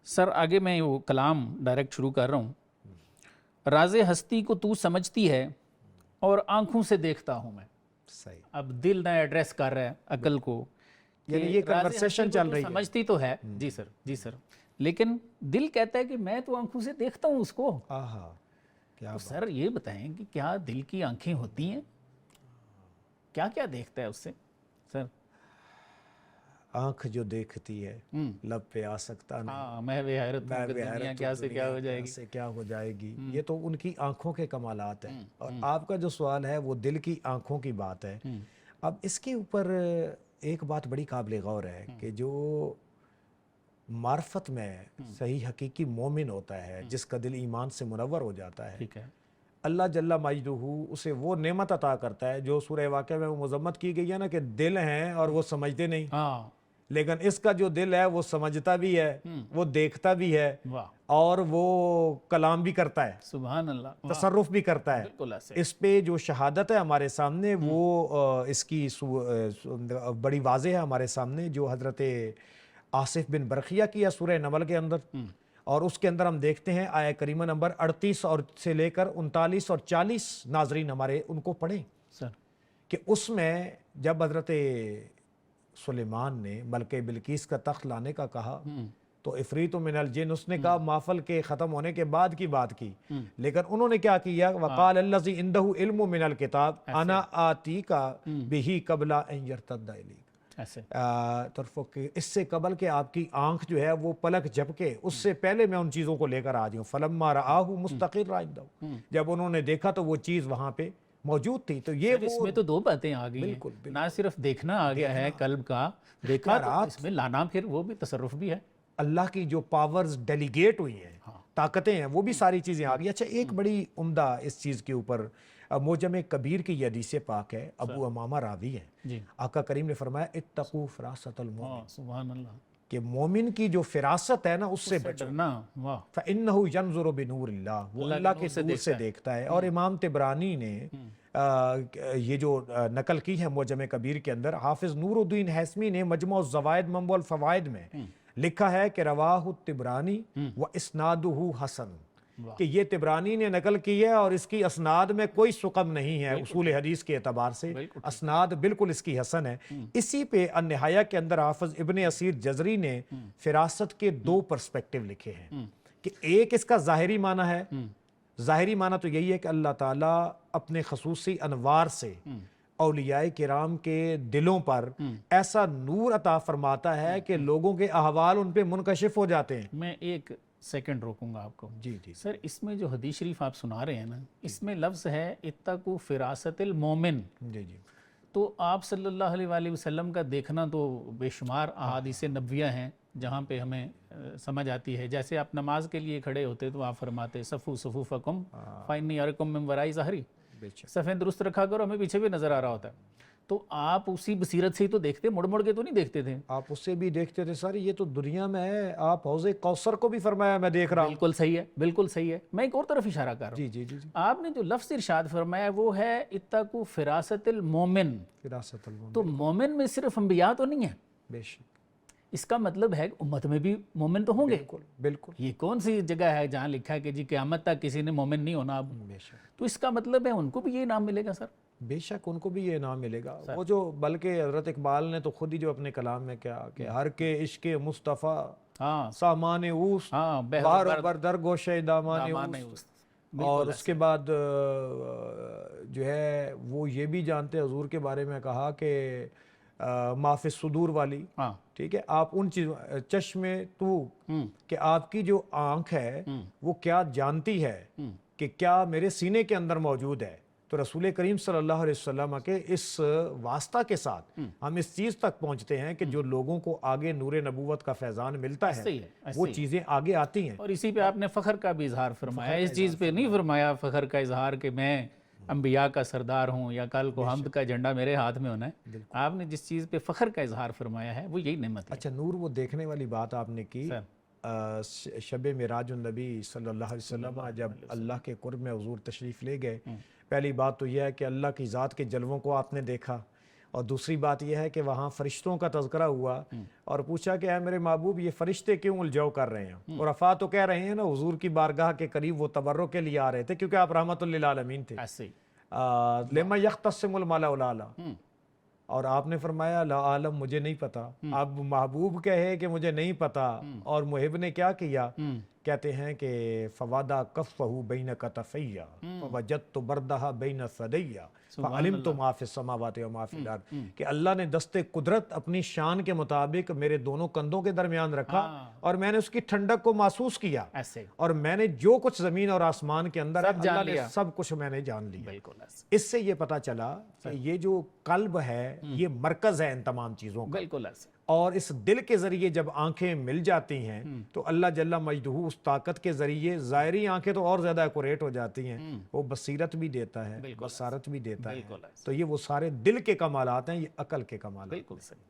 سر آگے میں وہ کلام ڈائریکٹ شروع کر رہا ہوں. راز ہستی کو تو سمجھتی ہے اور آنکھوں سے دیکھتا ہوں میں. صحیح. اب دل نہ ایڈریس کر رہا ہے عقل کو، یعنی یہ کنورسیشن چل رہی ہے. سمجھتی تو ہے جی سر، جی سر، لیکن دل کہتا ہے کہ میں تو آنکھوں سے دیکھتا ہوں اس کو. آہا کیا تو سر یہ بتائیں کہ کیا دل کی آنکھیں ہوتی ہیں؟ کیا کیا دیکھتا ہے اس سے سر؟ آنکھ جو دیکھتی ہے لب پہ آ سکتا نہیں. ہاں میں بے حیرت ہوں کہ دنیا کیا سے کیا ہو جائے گی، سے کیا ہو جائے گی. یہ تو ان کی آنکھوں کے کمالات ہیں. اور آپ کا جو سوال ہے وہ دل کی آنکھوں کی بات ہے. اب اس کے اوپر ایک بات بڑی قابل غور ہے کہ جو معرفت میں صحیح حقیقی مومن ہوتا ہے، جس کا دل ایمان سے منور ہو جاتا ہے، ٹھیک ہے، اللہ جل مجدہ اسے وہ نعمت عطا کرتا ہے جو سورہ واقعہ میں وہ مذمت کی گئی ہے نا کہ دل ہیں اور وہ سمجھتے نہیں. ہاں لیکن اس کا جو دل ہے وہ سمجھتا بھی ہے، وہ دیکھتا بھی ہے، واہ اور وہ کلام بھی کرتا ہے، سبحان اللہ، تصرف بھی کرتا ہے. بالکل ایسے. اس پہ جو شہادت ہے ہمارے سامنے وہ اس کی بڑی واضح ہے ہمارے سامنے، جو حضرت آصف بن برقیہ کی ہے سورہ نمل کے اندر. اور اس کے اندر ہم دیکھتے ہیں آیہ کریمہ نمبر 38 اور سے لے کر 39 اور 40 ناظرین ہمارے ان کو پڑھیں سر. کہ اس میں جب حضرت سلیمان نے ملکہ بلقیس کا تخت لانے کا کہا تو عفریت من الجن، اس نے کہا مافل کے ختم ہونے کے بعد کی بات کی. لیکن انہوں نے کیا کیا؟ وقال الذی عنده علم من الکتاب انا آتیک بہ قبل ان یرتد الیک. ایسے اس سے قبل کہ آپ کی آنکھ جو ہے وہ پلک جھپکے، اس سے پہلے میں ان چیزوں کو لے کر آ جاؤں. فلما رآہ مستقرا عنده، جب انہوں نے دیکھا تو وہ چیز وہاں پہ موجود تھی. تو یہ اس میں تو دو باتیں آ گئی ہیں. نہ صرف دیکھنا آ گیا ہے قلب کا، دیکھا تو اس میں لانا پھر وہ بھی تصرف بھی ہے. اللہ کی جو پاورز ڈیلیگیٹ ہوئی ہیں، طاقتیں ہیں، وہ بھی ساری چیزیں آ گئی. اچھا ایک بڑی عمدہ اس چیز کے اوپر موجم کبیر کی یہ حدیث پاک ہے، ابو امامہ راوی ہے. آقا کریم نے فرمایا اتقوا فراست المومن، سبحان اللہ، کہ مومن کی جو فراست ہے نا اس سے بچو. فَإِنَّهُ يَنْظُرُ بِنُورِ اللَّهِ، وہ اللہ کے نور سے دیکھتا ہے. اور امام طبرانی نے یہ جو نقل کی ہے موجم کبیر کے اندر، حافظ نور الدین ہیثمی نے مجموع الزوائد منبع الفوائد میں لکھا ہے کہ رواہ الطبرانی و اسنادہ حسن، کہ یہ طبرانی نے نقل کی ہے اور اس کی اسناد میں کوئی سقم نہیں ہے اصول حدیث کے اعتبار سے، اسناد بالکل اس کی حسن ہے. اسی پہ النہایہ کے اندر حافظ ابن اسیر جزری نے فراست کے دو پرسپیکٹیو لکھے ہیں کہ ایک اس کا ظاہری معنی ہے. ظاہری معنی تو یہی ہے کہ اللہ تعالیٰ اپنے خصوصی انوار سے اولیاء کرام کے دلوں پر ایسا نور عطا فرماتا ہے کہ لوگوں کے احوال ان پہ منکشف ہو جاتے ہیں. میں ایک سیکنڈ روکوں گا آپ کو. جی جی سر اس میں جو حدیث شریف آپ سنا رہے ہیں نا، اس میں لفظ ہے اتقوا فراست المومن. جی جی. تو آپ صلی اللہ علیہ وآلہ وسلم کا دیکھنا تو بے شمار احادیث نبویہ ہیں جہاں پہ ہمیں سمجھ آتی ہے. جیسے آپ نماز کے لیے کھڑے ہوتے تو آپ فرماتے صفو صفوفکم فإنی أراکم من وراء ظہری، صفیں درست رکھا کرو، ہمیں پیچھے بھی نظر آ رہا ہوتا ہے. تو آپ اسی بصیرت سے ہی تو دیکھتے، مڑ مڑ کے تو نہیں دیکھتے تھے. آپ اس سے بھی دیکھتے تھے. سر یہ تو دنیا میں ہے، آپ حوض کوثر کو بھی فرمایا میں دیکھ رہا ہوں. بالکل صحیح ہے، بالکل صحیح ہے. میں ایک اور طرف اشارہ کر رہا ہوں. جی جی جی. آپ نے جو لفظ ارشاد فرمایا وہ ہے اتقوا فراست المومن. فراست المومن، تو مومن میں صرف انبیاء تو نہیں ہیں. بے شک. اس کا مطلب ہے امت میں بھی مومن تو ہوں گے. بالکل بالکل. یہ کون سی جگہ ہے جہاں لکھا ہے کہ جی قیامت تک کسی نے مومن نہیں ہونا اب؟ بے شک. تو اس کا مطلب ہے ان کو بھی یہ نام ملے گا سر. بے شک ان کو بھی یہ نام ملے گا. وہ جو بلکہ حضرت اقبال نے تو خود ہی جو اپنے کلام میں کیا کہ ہر کے عشق مصطفیٰ سامان اوست، بار بر در گوشے دامان اوست. اور اس کے بعد جو ہے وہ یہ بھی جانتے حضور کے بارے میں کہا کہ معاف صدور والی، ٹھیک ہے، آپ ان چیزوں چشم تو، کہ آپ کی جو آنکھ ہے وہ کیا جانتی ہے کہ کیا میرے سینے کے اندر موجود ہے. تو رسول کریم صلی اللہ علیہ وسلم کے اس واسطہ کے ساتھ ہم اس چیز تک پہنچتے ہیں کہ جو لوگوں کو آگے نور نبوت کا فیضان ملتا ہے وہ چیزیں آگے آتی ہیں. اور اسی پہ آپ نے فخر کا بھی اظہار فرمایا. اس چیز پہ نہیں فرمایا فخر کا اظہار کہ میں انبیاء کا سردار ہوں یا کل کو حمد کا جھنڈا میرے ہاتھ میں ہونا ہے. آپ نے جس چیز پہ فخر کا اظہار فرمایا ہے وہ یہی نعمت ہے. اچھا نور وہ دیکھنے والی بات آپ نے کی، شب معراج النبی صلی اللہ علیہ وسلم جب اللہ کے قرب میں حضور تشریف لے گئے، پہلی بات تو یہ ہے کہ اللہ کی ذات کے جلووں کو آپ نے دیکھا. اور دوسری بات یہ ہے کہ وہاں فرشتوں کا تذکرہ ہوا اور پوچھا کہ اے میرے محبوب یہ فرشتے کیوں الجھو کر رہے ہیں؟ اور عرفات تو کہہ رہے ہیں نا حضور کی بارگاہ کے قریب وہ تبرک کے لیے آ رہے تھے کیونکہ آپ رحمت للعالمین تھے. ایسے ہی لما یختصم الملأ الاعلیٰ، اور آپ نے فرمایا لا عالم، مجھے نہیں پتا. اب محبوب کہے کہ مجھے نہیں پتا، اور محب نے کیا کیا؟ کہتے ہیں کہ فوادہ کفہ بین کتفیہ فوجدت بردہ بین ثدیہ فعلمت ما فی السماوات و ما فی الارض، کہ اللہ نے دست قدرت اپنی شان کے مطابق میرے دونوں کندھوں کے درمیان رکھا اور میں نے اس کی ٹھنڈک کو محسوس کیا، ایسے اور میں نے جو کچھ زمین اور آسمان کے اندر ہے سب جان اللہ نے لیا. سب کچھ میں نے جان لیا. بالکل ایسے. اس سے یہ پتا چلا کہ یہ جو قلب ہے یہ مرکز ہے ان تمام چیزوں کا، بالکل ایسے. اور اس دل کے ذریعے جب آنکھیں مل جاتی ہیں تو اللہ جل مجدہ اس طاقت کے ذریعے ظاہری آنکھیں تو اور زیادہ ایکوریٹ ہو جاتی ہیں، وہ بصیرت بھی دیتا ہے، بصارت بھی دیتا ہے. تو یہ وہ سارے دل کے کمالات ہیں، یہ عقل کے کمالات. بالکل صحیح.